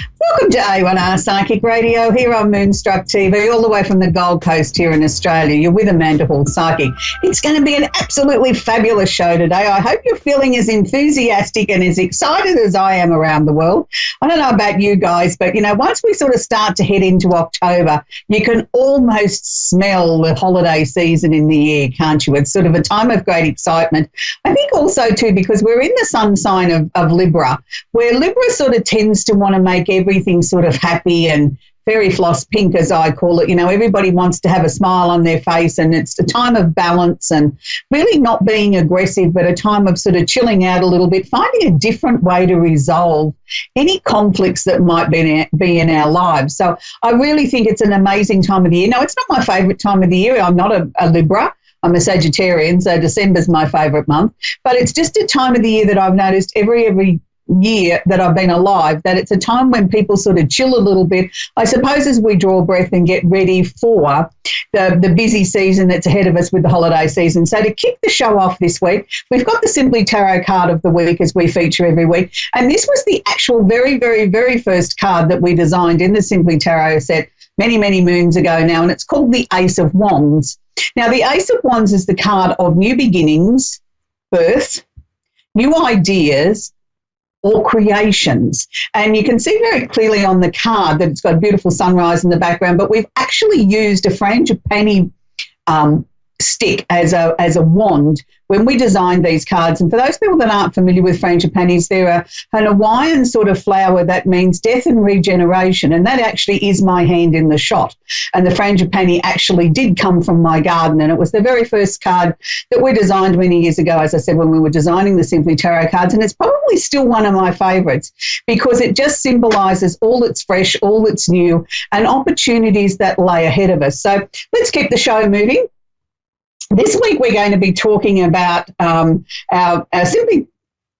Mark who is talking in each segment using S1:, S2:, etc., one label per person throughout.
S1: Welcome to A1R Psychic Radio here on Moonstruck TV, all the way from the Gold Coast here in Australia. You're with Amanda Hall Psychic. It's going to be an absolutely fabulous show today. I hope you're feeling as enthusiastic and as excited as I am around the world. I don't know about you guys, but, once we sort of start to head into October, you can almost smell the holiday season in the air, can't you? It's sort of a time of great excitement. I think also, too, because we're in the sun sign of Libra, where Libra sort of tends to want to make everything sort of happy and fairy floss pink, as I call it. Everybody wants to have a smile on their face, and it's a time of balance and really not being aggressive, but a time of sort of chilling out a little bit, finding a different way to resolve any conflicts that might be in our lives. So I really think it's an amazing time of the year. Now, it's not my favourite time of the year. I'm not a Libra. I'm a Sagittarian, so December's my favourite month. But it's just a time of the year that I've noticed every year that I've been alive, that it's a time when people sort of chill a little bit, I suppose, as we draw breath and get ready for the busy season that's ahead of us with the holiday season. So to kick the show off this week, we've got the Simply Tarot card of the week, as we feature every week. And this was the actual very, very, very first card that we designed in the Simply Tarot set many, many moons ago now, and it's called the Ace of Wands. Now, the Ace of Wands is the card of new beginnings, birth, new ideas, or creations. And you can see very clearly on the card that it's got a beautiful sunrise in the background, but we've actually used a frangipani stick as a wand when we designed these cards. And for those people that aren't familiar with frangipanis, they're an Hawaiian sort of flower that means death and regeneration, and that actually is my hand in the shot. And the frangipani actually did come from my garden, and it was the very first card that we designed many years ago, as I said, when we were designing the Simply Tarot cards. And it's probably still one of my favourites because it just symbolises all that's fresh, all that's new, and opportunities that lay ahead of us. So let's keep the show moving. This week we're going to be talking about our Simply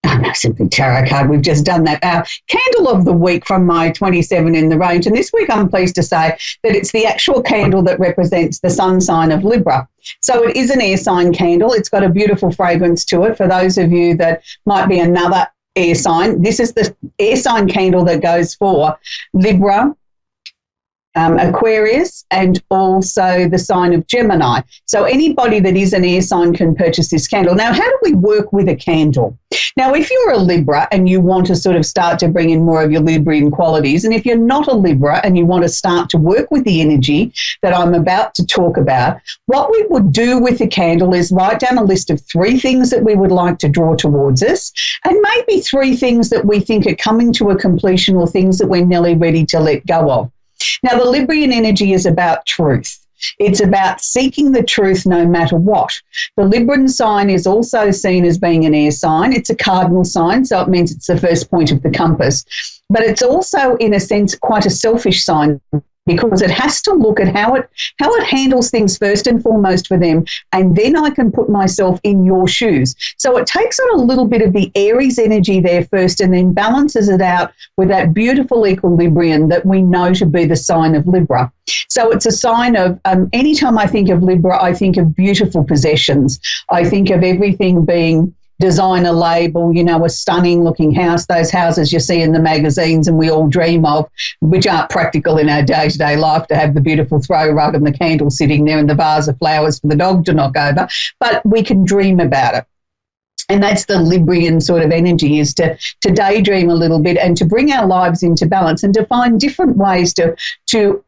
S1: Tarot card. We've just done that. Our candle of the week from my 27 in the range. And this week I'm pleased to say that it's the actual candle that represents the sun sign of Libra. So it is an air sign candle. It's got a beautiful fragrance to it. For those of you that might be another air sign, this is the air sign candle that goes for Libra, Aquarius, and also the sign of Gemini. So anybody that is an air sign can purchase this candle. Now, how do we work with a candle? Now, if you're a Libra and you want to sort of start to bring in more of your Librian qualities, and if you're not a Libra and you want to start to work with the energy that I'm about to talk about, what we would do with the candle is write down a list of 3 things that we would like to draw towards us, and maybe 3 things that we think are coming to a completion or things that we're nearly ready to let go of. Now, the Librian energy is about truth. It's about seeking the truth no matter what. The Libran sign is also seen as being an air sign. It's a cardinal sign, so it means it's the first point of the compass. But it's also, in a sense, quite a selfish sign, because it has to look at how it handles things first and foremost for them, and then I can put myself in your shoes. So it takes on a little bit of the Aries energy there first and then balances it out with that beautiful equilibrium that we know to be the sign of Libra. So it's a sign of, anytime I think of Libra, I think of beautiful possessions. I think of everything being designer label, a stunning looking house, those houses you see in the magazines and we all dream of, which aren't practical in our day-to-day life, to have the beautiful throw rug and the candle sitting there and the vase of flowers for the dog to knock over, but we can dream about it. And that's the Librian sort of energy, is to daydream a little bit and to bring our lives into balance and to find different ways to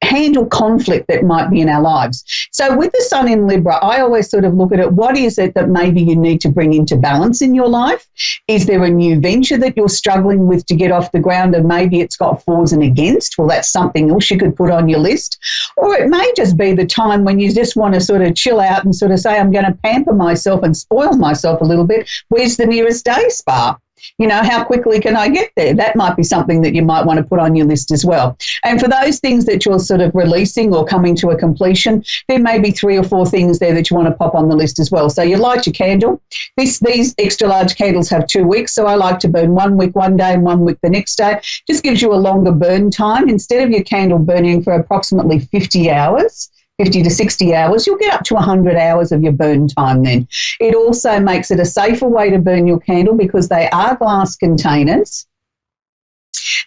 S1: handle conflict that might be in our lives. So with the sun in Libra, I always sort of look at it, what is it that maybe you need to bring into balance in your life? Is there a new venture that you're struggling with to get off the ground and maybe it's got fors and against? Well, that's something else you could put on your list. Or it may just be the time when you just want to sort of chill out and sort of say, I'm going to pamper myself and spoil myself a little bit. Where's the nearest day spa? How quickly can I get there? That might be something that you might want to put on your list as well. And for those things that you're sort of releasing or coming to a completion, there may be 3 or 4 things there that you want to pop on the list as well. So you light your candle. These extra large candles have 2 wicks, so I like to burn 1 wick one day and 1 wick the next day. Just gives you a longer burn time. Instead of your candle burning for approximately 50 to 60 hours, you'll get up to 100 hours of your burn time then. It also makes it a safer way to burn your candle because they are glass containers.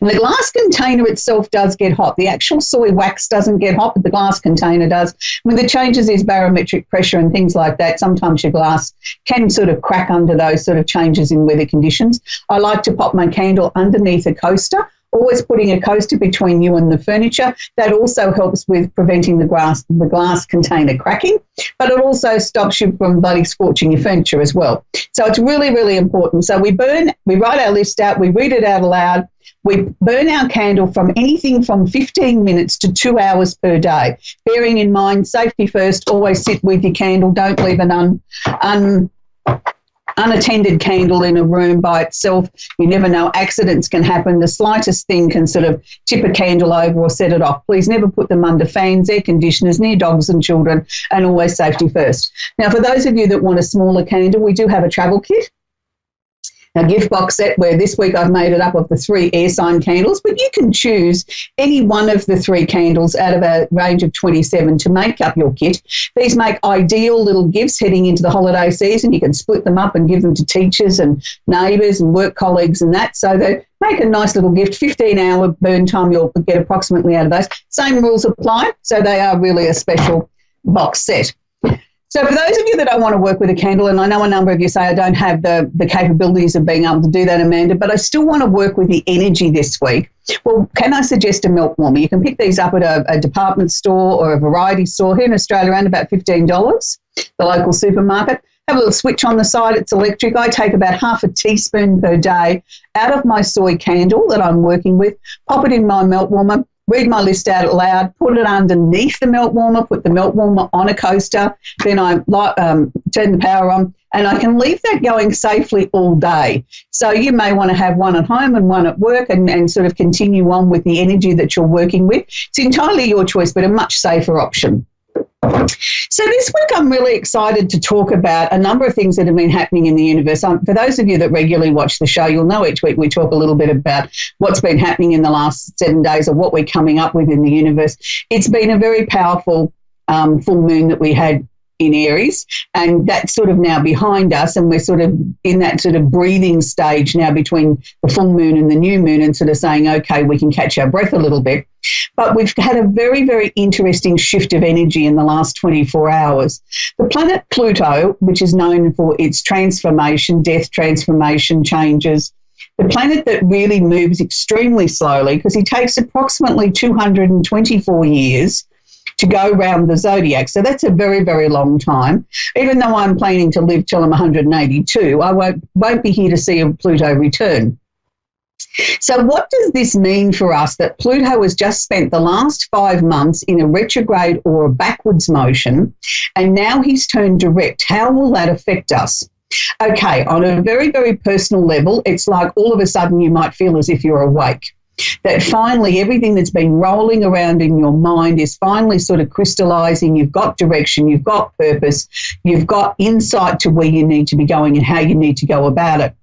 S1: And the glass container itself does get hot. The actual soy wax doesn't get hot, but the glass container does. When the changes is barometric pressure and things like that, sometimes your glass can sort of crack under those sort of changes in weather conditions. I like to pop my candle underneath a coaster, always putting a coaster between you and the furniture. That also helps with preventing the glass container cracking, but it also stops you from bloody scorching your furniture as well. So it's really, really important. So we write our list out, we read it out aloud. We burn our candle from anything from 15 minutes to 2 hours per day. Bearing in mind, safety first, always sit with your candle. Don't leave an unattended candle in a room by itself. You never know, accidents can happen. The slightest thing can sort of tip a candle over or set it off. Please never put them under fans, air conditioners, near dogs and children, and always safety first. Now, for those of you that want a smaller candle, we do have a travel kit. A gift box set where this week I've made it up of the 3 air sign candles, but you can choose any one of the 3 candles out of a range of 27 to make up your kit. These make ideal little gifts heading into the holiday season. You can split them up and give them to teachers and neighbours and work colleagues and that. So they make a nice little gift. 15-hour burn time you'll get approximately out of those. Same rules apply, so they are really a special box set. So for those of you that don't want to work with a candle, and I know a number of you say I don't have the capabilities of being able to do that, Amanda, but I still want to work with the energy this week. Well, can I suggest a melt warmer? You can pick these up at a department store or a variety store here in Australia, around about $15, the local supermarket. Have a little switch on the side. It's electric. I take about half a teaspoon per day out of my soy candle that I'm working with, pop it in my melt warmer, read my list out loud, put it underneath the melt warmer, put the melt warmer on a coaster, then I turn the power on, and I can leave that going safely all day. So you may want to have one at home and one at work and sort of continue on with the energy that you're working with. It's entirely your choice, but a much safer option. So this week I'm really excited to talk about a number of things that have been happening in the universe. For those of you that regularly watch the show, you'll know each week we talk a little bit about what's been happening in the last 7 days or what we're coming up with in the universe. It's been a very powerful full moon that we had in Aries, and that's sort of now behind us, and we're sort of in that sort of breathing stage now between the full moon and the new moon, and sort of saying, okay, we can catch our breath a little bit. But we've had a very, very interesting shift of energy in the last 24 hours. The planet Pluto, which is known for its transformation, death, transformation, changes, the planet that really moves extremely slowly, because it takes approximately 224 years to go round the zodiac. So that's a very, very long time. Even though I'm planning to live till I'm 182, I won't be here to see a Pluto return. So what does this mean for us, that Pluto has just spent the last 5 months in a retrograde or a backwards motion, and now he's turned direct? How will that affect us? Okay, on a very, very personal level, it's like all of a sudden you might feel as if you're awake. That finally everything that's been rolling around in your mind is finally sort of crystallizing. You've got direction, you've got purpose, you've got insight to where you need to be going and how you need to go about it.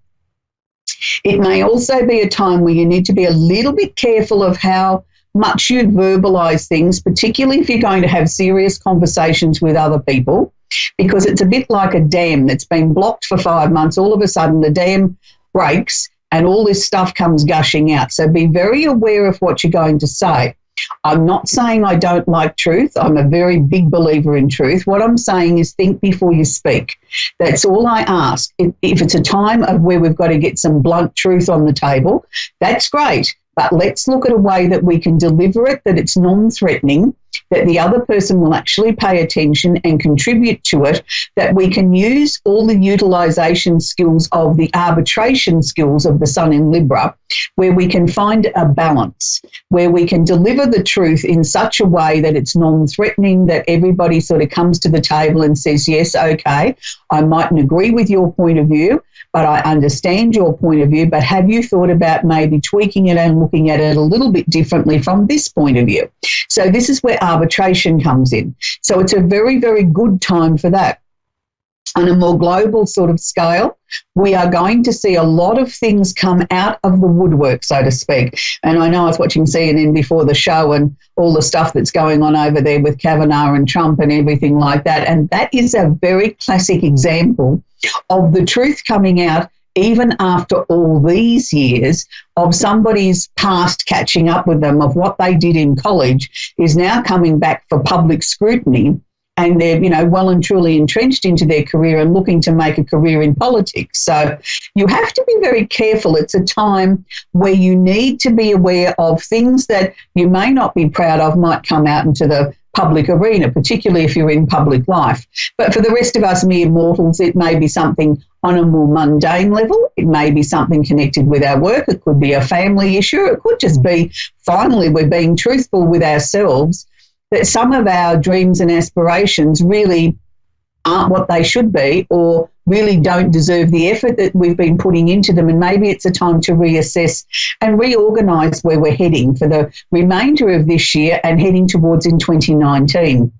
S1: It may also be a time where you need to be a little bit careful of how much you verbalize things, particularly if you're going to have serious conversations with other people, because it's a bit like a dam that's been blocked for 5 months. All of a sudden the dam breaks and all this stuff comes gushing out. So be very aware of what you're going to say. I'm not saying I don't like truth. I'm a very big believer in truth. What I'm saying is think before you speak. That's all I ask. If it's a time of where we've got to get some blunt truth on the table, that's great. But let's look at a way that we can deliver it, that it's non-threatening, that the other person will actually pay attention and contribute to it, that we can use all the utilization skills of the arbitration skills of the Sun in Libra, where we can find a balance, where we can deliver the truth in such a way that it's non-threatening, that everybody sort of comes to the table and says, yes, okay, I mightn't agree with your point of view, but I understand your point of view, but have you thought about maybe tweaking it and looking at it a little bit differently from this point of view? So this is where arbitration comes in. So it's a very, very good time for that. On a more global sort of scale, we are going to see a lot of things come out of the woodwork, so to speak. And I know I was watching CNN before the show and all the stuff that's going on over there with Kavanaugh and Trump and everything like that. And that is a very classic example of the truth coming out even after all these years of somebody's past catching up with them of what they did in college is now coming back for public scrutiny, and they're, well and truly entrenched into their career and looking to make a career in politics. So you have to be very careful. It's a time where you need to be aware of things that you may not be proud of might come out into the public arena, particularly if you're in public life. But for the rest of us mere mortals, it may be something on a more mundane level. It may be something connected with our work. It could be a family issue. It could just be, finally, we're being truthful with ourselves that some of our dreams and aspirations really aren't what they should be, or really don't deserve the effort that we've been putting into them. And maybe it's a time to reassess and reorganise where we're heading for the remainder of this year and heading towards in 2019.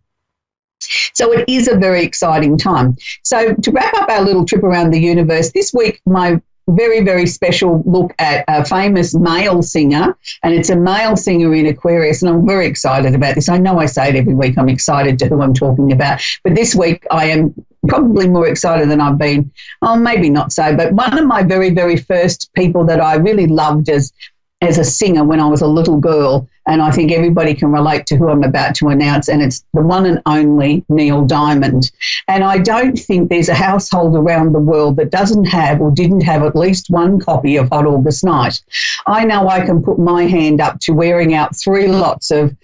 S1: So it is a very exciting time. So to wrap up our little trip around the universe, this week my very, very special look at a famous male singer, and it's a male singer in Aquarius, and I'm very excited about this. I know I say it every week, I'm excited to who I'm talking about, but this week I am probably more excited than I've been. Oh, maybe not so, but one of my very, very first people that I really loved as a singer when I was a little girl, and I think everybody can relate to who I'm about to announce, and it's the one and only Neil Diamond. And I don't think there's a household around the world that doesn't have or didn't have at least one copy of Hot August Night. I know I can put my hand up to wearing out 3 lots of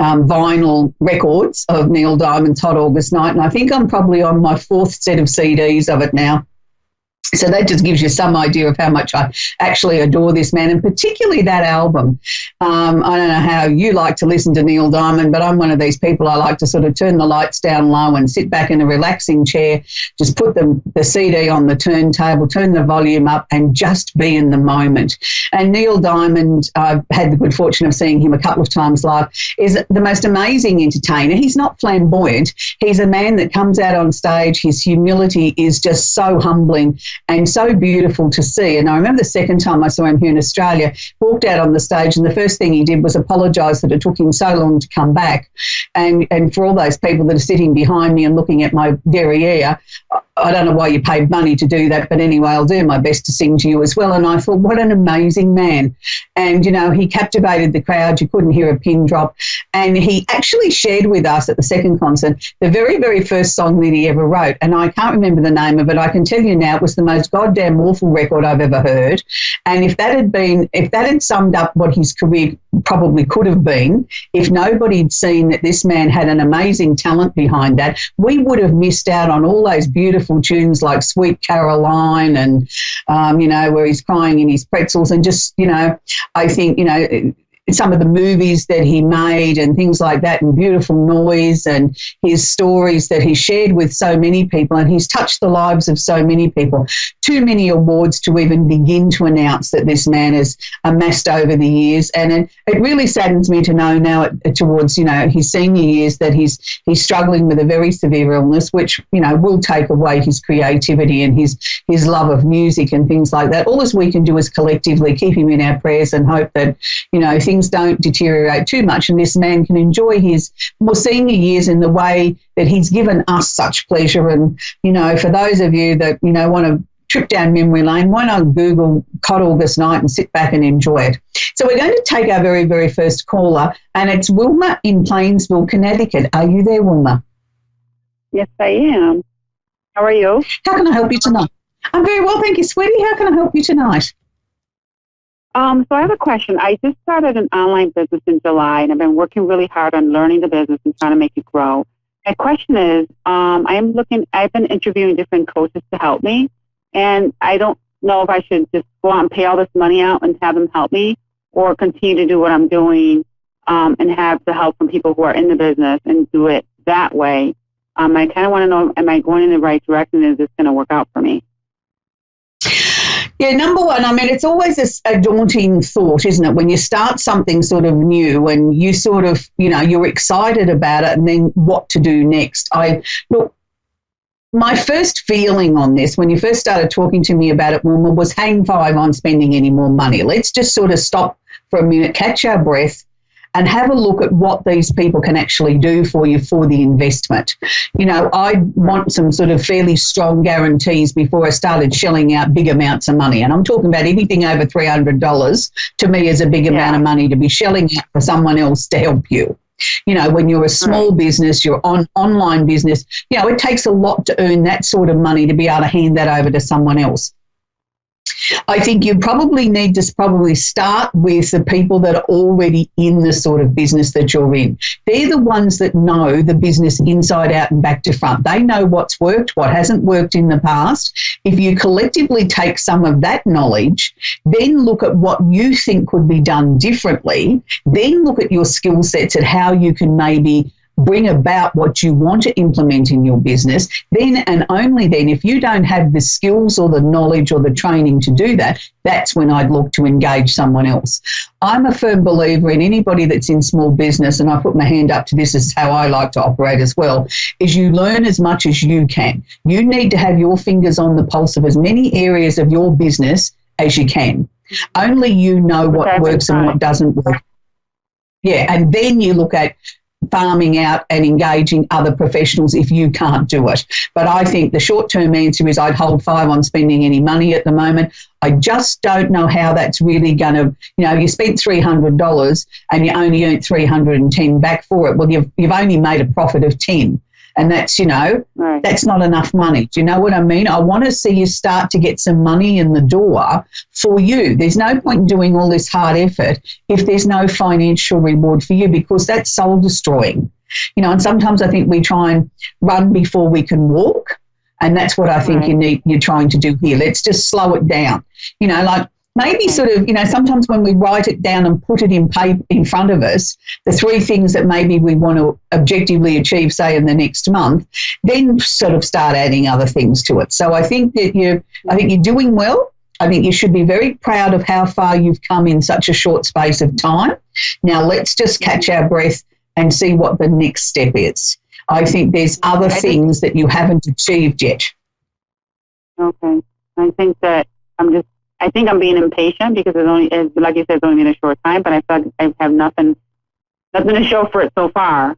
S1: vinyl records of Neil Diamond's Hot August Night, and I think I'm probably on my 4th set of CDs of it now. So that just gives you some idea of how much I actually adore this man, and particularly that album. I don't know how you like to listen to Neil Diamond, but I'm one of these people. I like to sort of turn the lights down low and sit back in a relaxing chair, just put the CD on the turntable, turn the volume up, and just be in the moment. And Neil Diamond, I've had the good fortune of seeing him a couple of times live, is the most amazing entertainer. He's not flamboyant. He's a man that comes out on stage. His humility is just so humbling and so beautiful to see. And I remember the second time I saw him here in Australia, walked out on the stage, and the first thing he did was apologise that it took him so long to come back. And for all those people that are sitting behind me and looking at my derriere, I don't know why you paid money to do that, but anyway, I'll do my best to sing to you as well. And I thought, what an amazing man. And, he captivated the crowd. You couldn't hear a pin drop. And he actually shared with us at the second concert the very, very first song that he ever wrote. And I can't remember the name of it. I can tell you now it was the most goddamn awful record I've ever heard. And if that had summed up what his career probably could have been, if nobody had seen that this man had an amazing talent behind that, we would have missed out on all those beautiful tunes like Sweet Caroline and, where he's crying in his pretzels, and just, I think, some of the movies that he made and things like that, and Beautiful Noise, and his stories that he shared with so many people, and he's touched the lives of so many people. Too many awards to even begin to announce that this man has amassed over the years, and it really saddens me to know now towards his senior years that he's struggling with a very severe illness, which will take away his creativity and his love of music and things like that. All as we can do is collectively keep him in our prayers and hope that things don't deteriorate too much, and this man can enjoy his more senior years in the way that he's given us such pleasure. And, for those of you that, want to trip down memory lane, why not Google Hot August Night and sit back and enjoy it? So we're going to take our very, very first caller, and it's Wilma in Plainsville, Connecticut. Are you there, Wilma?
S2: Yes, I am. How are you?
S1: How can I help you tonight? I'm very well, thank you, sweetie. How can I help you tonight?
S2: So I have a question. I just started an online business in July, and I've been working really hard on learning the business and trying to make it grow. My question is, I've been interviewing different coaches to help me, and I don't know if I should just go out and pay all this money out and have them help me, or continue to do what I'm doing and have the help from people who are in the business and do it that way. I kind of want to know, am I going in the right direction? Is this going to work out for me?
S1: Yeah, number one, it's always a daunting thought, isn't it, when you start something sort of new and you sort of, you're excited about it, and then what to do next. My first feeling on this, when you first started talking to me about it, Wilma, was hang 5 on spending any more money. Let's just sort of stop for a minute, catch our breath, and have a look at what these people can actually do for you for the investment. You know, I want some sort of fairly strong guarantees before I started shelling out big amounts of money. And I'm talking about anything over $300 to me is a big amount of money to be shelling out for someone else to help you. You know, when you're a small business, you're online business, you know, it takes a lot to earn that sort of money to be able to hand that over to someone else. I think you probably need to probably start with the people that are already in the sort of business that you're in. They're the ones that know the business inside out and back to front. They know what's worked, what hasn't worked in the past. If you collectively take some of that knowledge, then look at what you think could be done differently, then look at your skill sets and how you can maybe bring about what you want to implement in your business, then and only then, if you don't have the skills or the knowledge or the training to do that, that's when I'd look to engage someone else. I'm a firm believer in anybody that's in small business, and I put my hand up to this is how I like to operate as well, is you learn as much as you can. You need to have your fingers on the pulse of as many areas of your business as you can. Only you know what works and what doesn't work. Yeah, and then you look at farming out and engaging other professionals if you can't do it. But I think the short-term answer is I'd hold fire on spending any money at the moment. I just don't know how that's really going to, you know, you spent $300 and you only earned $310 back for it. Well, you've only made a profit of 10. And that's, you know, that's not enough money. Do you know what I mean? I want to see you start to get some money in the door for you. There's no point in doing all this hard effort if there's no financial reward for you, because that's soul destroying. You know, and sometimes I think we try and run before we can walk. And that's what I think you're trying to do here. Let's just slow it down. You know, like, maybe sort of, you know, sometimes when we write it down and put it in paper in front of us, the 3 things that maybe we want to objectively achieve, say, in the next month, then sort of start adding other things to it. So I think that you're doing well. I think you should be very proud of how far you've come in such a short space of time. Now let's just catch our breath and see what the next step is. I think there's other things that you haven't achieved yet.
S2: Okay. I think I'm being impatient because it's only, like you said, it's only been a short time, but I feel like I have nothing to show for it so far.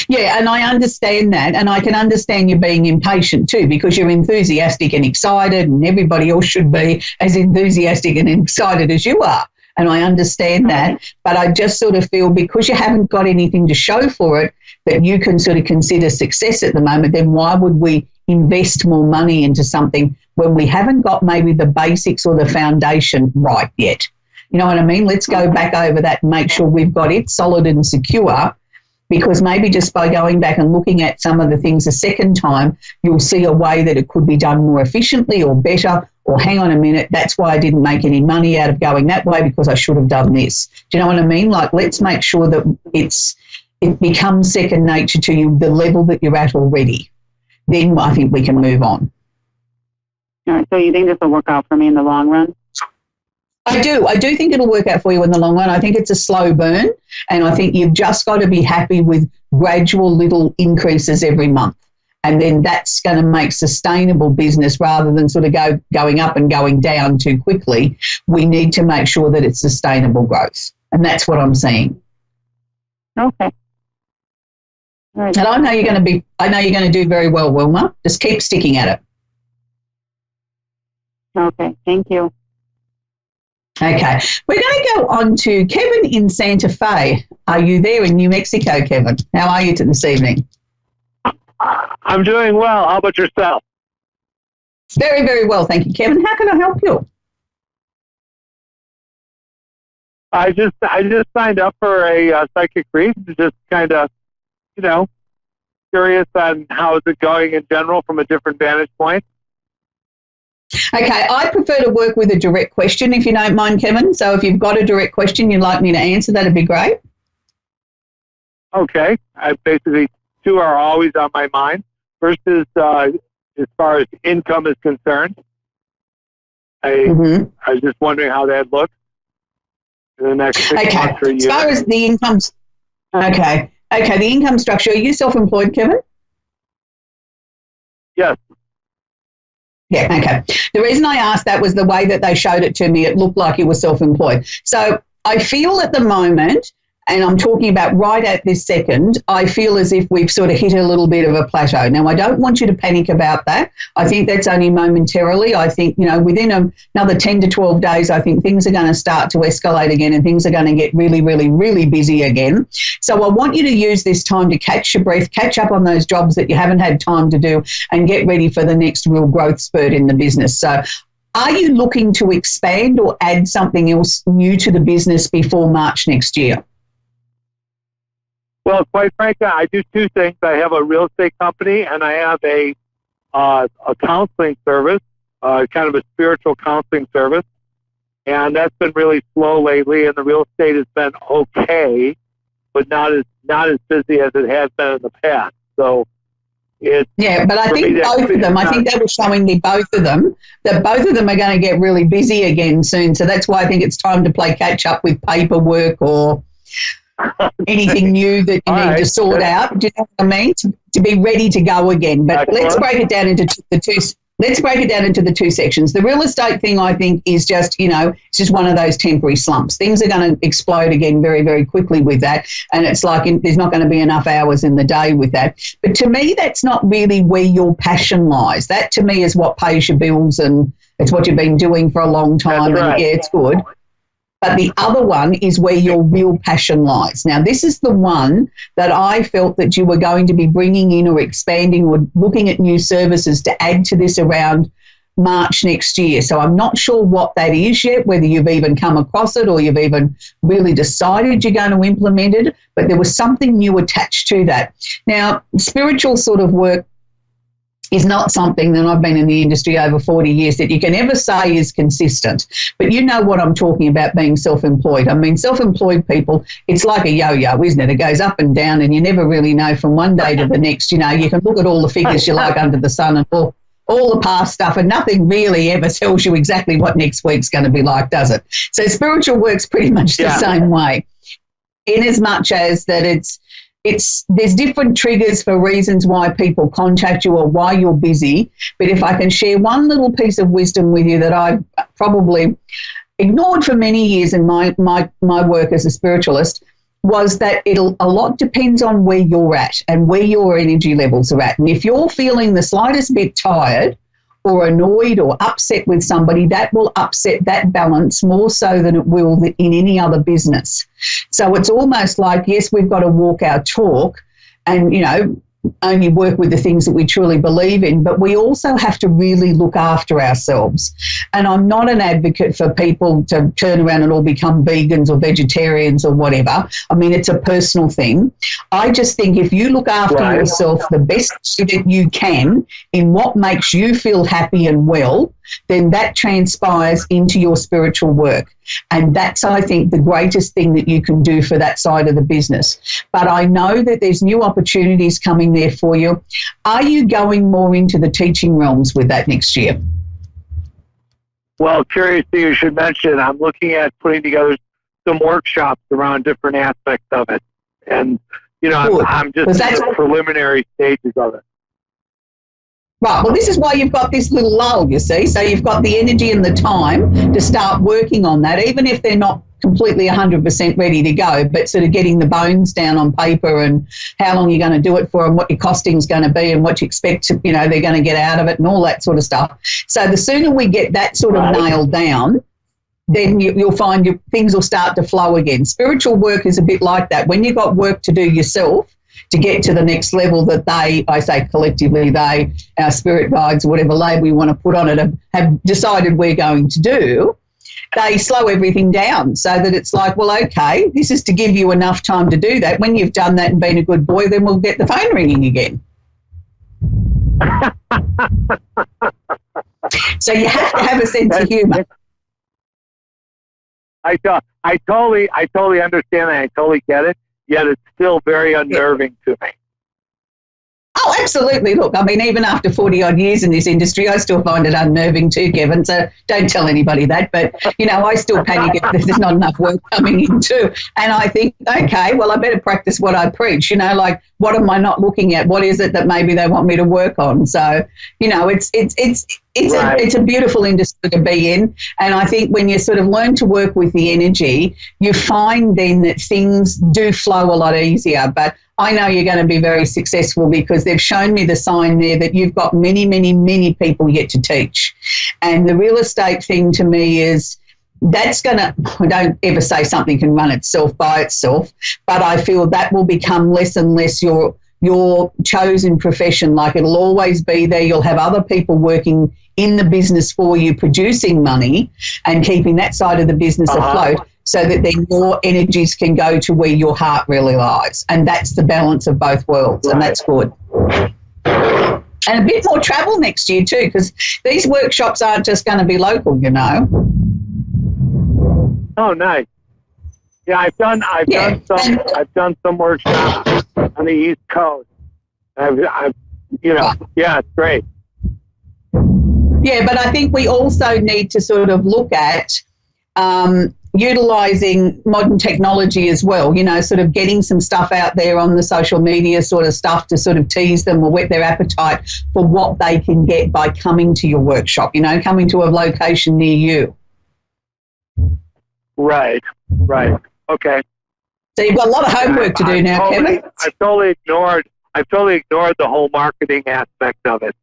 S1: Yeah, and I understand that, and I can understand you being impatient too, because you're enthusiastic and excited, and everybody else should be as enthusiastic and excited as you are. And I understand that, but I just sort of feel because you haven't got anything to show for it that you can sort of consider success at the moment, then why would we invest more money into something when we haven't got maybe the basics or the foundation right yet? You know what I mean? Let's go back over that and make sure we've got it solid and secure, because maybe just by going back and looking at some of the things a second time, you'll see a way that it could be done more efficiently or better, or hang on a minute, that's why I didn't make any money out of going that way because I should have done this. Do you know what I mean? Like, let's make sure that it becomes second nature to you, the level that you're at already. Then I think we can move on.
S2: All right, so you think this will work out for me in the long run?
S1: I do think it'll work out for you in the long run. I think it's a slow burn, and I think you've just got to be happy with gradual little increases every month. And then that's going to make sustainable business rather than sort of going up and going down too quickly. We need to make sure that it's sustainable growth. And that's what I'm seeing.
S2: Okay. All right.
S1: And I know you're going to do very well, Wilma. Just keep sticking at it.
S2: Okay. Thank you.
S1: Okay. We're going to go on to Kevin in Santa Fe. Are you there in New Mexico, Kevin? How are you this evening?
S3: I'm doing well. How about yourself?
S1: Very, very well. Thank you, Kevin. How can I help you?
S3: I just signed up for a psychic reading, just kind of, you know, curious on how is it going in general from a different vantage point.
S1: Okay, I prefer to work with a direct question, if you don't mind, Kevin. So if you've got a direct question you'd like me to answer, that'd be great.
S3: Okay. I basically, 2 are always on my mind. First is as far as income is concerned. I was just wondering how that looks in the next 6 months or a year.
S1: As far as the income, the income structure, are you self-employed, Kevin?
S3: Yes.
S1: Yeah, okay. The reason I asked that was the way that they showed it to me, it looked like you were self-employed. So I feel at the moment, and I'm talking about right at this second, I feel as if we've sort of hit a little bit of a plateau. Now, I don't want you to panic about that. I think that's only momentarily. I think, within another 10 to 12 days, I think things are going to start to escalate again and things are going to get really, really, really busy again. So I want you to use this time to catch your breath, catch up on those jobs that you haven't had time to do, and get ready for the next real growth spurt in the business. So are you looking to expand or add something else new to the business before March next year?
S3: Well, quite frankly, I do two things. I have a real estate company, and I have a counseling service, kind of a spiritual counseling service, and that's been really slow lately. And the real estate has been okay, but not as busy as it has been in the past. So it's
S1: but I think both of them. I think they were showing me both of them that both of them are going to get really busy again soon. So that's why I think it's time to play catch up with paperwork or anything new that you need to sort out. Do you know what I mean? To be ready to go again. But let's break it down into the two. Let's break it down into the two sections. The real estate thing, I think, is just, it's just one of those temporary slumps. Things are going to explode again very, very quickly with that. And it's like there's not going to be enough hours in the day with that. But to me, that's not really where your passion lies. That, to me, is what pays your bills, and it's what you've been doing for a long time.
S3: That's right.
S1: And, it's good. But the other one is where your real passion lies. Now, this is the one that I felt that you were going to be bringing in or expanding or looking at new services to add to this around March next year. So I'm not sure what that is yet, whether you've even come across it or you've even really decided you're going to implement it, but there was something new attached to that. Now, spiritual sort of work is not something that I've been in the industry over 40 years that you can ever say is consistent. But you know what I'm talking about being self-employed. I mean, self-employed people, it's like a yo-yo, isn't it? It goes up and down and you never really know from one day to the next. You can look at all the figures you like under the sun and all the past stuff, and nothing really ever tells you exactly what next week's going to be like, does it? So spiritual work's pretty much the same way, in as much as that there's different triggers for reasons why people contact you or why you're busy. But if I can share one little piece of wisdom with you that I've probably ignored for many years in my work as a spiritualist, was that a lot depends on where you're at and where your energy levels are at. And if you're feeling the slightest bit tired or annoyed or upset with somebody, that will upset that balance more so than it will in any other business. So it's almost like, yes, we've got to walk our talk and, only work with the things that we truly believe in, but we also have to really look after ourselves. And I'm not an advocate for people to turn around and all become vegans or vegetarians or whatever. I mean, it's a personal thing. I just think if you look after yourself the best that you can in what makes you feel happy and well, then that transpires into your spiritual work. And that's, I think, the greatest thing that you can do for that side of the business. But I know that there's new opportunities coming there for you. Are you going more into the teaching realms with that next year?
S3: Well, curiously, you should mention, I'm looking at putting together some workshops around different aspects of it. And, I'm just in the preliminary stages of it.
S1: Right, well, this is why you've got this little lull, you see. So you've got the energy and the time to start working on that, even if they're not completely 100% ready to go, but sort of getting the bones down on paper and how long you're going to do it for and what your costing's going to be and what you expect to, they're going to get out of it and all that sort of stuff. So the sooner we get that sort of nailed down, then you'll find things will start to flow again. Spiritual work is a bit like that. When you've got work to do yourself, to get to the next level that I say collectively, our spirit guides, whatever label we want to put on it, have decided we're going to do, they slow everything down so that it's like, well, okay, this is to give you enough time to do that. When you've done that and been a good boy, then we'll get the phone ringing again. So you have to have a sense of humour.
S3: I totally understand that. I totally get it. Yet it's still very unnerving to me.
S1: Oh, absolutely. Look, I mean, even after 40 odd years in this industry, I still find it unnerving too, Kevin. So don't tell anybody that. But, I still panic if there's not enough work coming in too. And I think, okay, well, I better practice what I preach, like what am I not looking at? What is it that maybe they want me to work on? So, it's a beautiful industry to be in. And I think when you sort of learn to work with the energy, you find then that things do flow a lot easier. But I know you're going to be very successful because they've shown me the sign there that you've got many, many, many people yet to teach. And the real estate thing to me is that's going to, I don't ever say something can run itself by itself, but I feel that will become less and less your chosen profession. Like it'll always be there. You'll have other people working in the business for you, producing money and keeping that side of the business afloat, so that then your energies can go to where your heart really lies. And that's the balance of both worlds, and that's good. And a bit more travel next year too, because these workshops aren't just going to be local,
S3: Oh, nice. Yeah, I've done some workshops on the East Coast. Yeah, it's great.
S1: Yeah, but I think we also need to sort of look at utilising modern technology as well, sort of getting some stuff out there on the social media sort of stuff to sort of tease them or whet their appetite for what they can get by coming to your workshop, coming to a location near you.
S3: Right. Okay.
S1: So you've got a lot of homework to do now, Kevin.
S3: I've totally ignored the whole marketing aspect of it.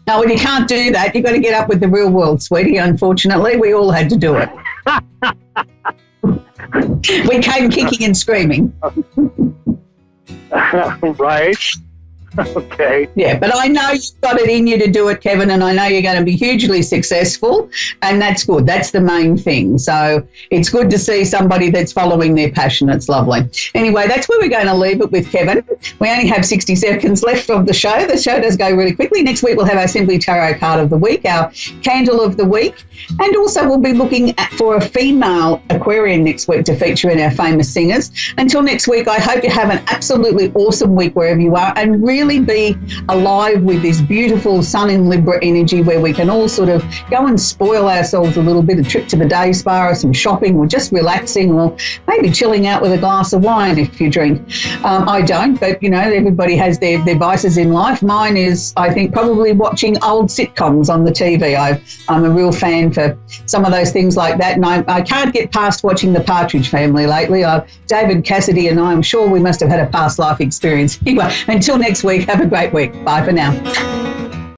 S1: No, well, you can't do that. You've got to get up with the real world, sweetie. Unfortunately, we all had to do it. We came kicking and screaming.
S3: Right. Okay.
S1: Yeah, but I know you've got it in you to do it, Kevin, and I know you're going to be hugely successful, and that's good. That's the main thing. So it's good to see somebody that's following their passion. It's lovely. Anyway, that's where we're going to leave it with Kevin. We only have 60 seconds left of the show. The show does go really quickly. Next week we'll have our Simply Tarot card of the week, our candle of the week, and also we'll be looking for a female Aquarian next week to feature in our famous singers. Until next week, I hope you have an absolutely awesome week wherever you are, and really be alive with this beautiful Sun in Libra energy where we can all sort of go and spoil ourselves a little bit, a trip to the day spa or some shopping or just relaxing or maybe chilling out with a glass of wine if you drink. I don't, but everybody has their vices in life. Mine is, I think, probably watching old sitcoms on the TV. I'm a real fan for some of those things like that, and I can't get past watching The Partridge Family lately. David Cassidy and I, I'm sure we must have had a past life experience. Anyway, until next week, have a great week. Bye for now.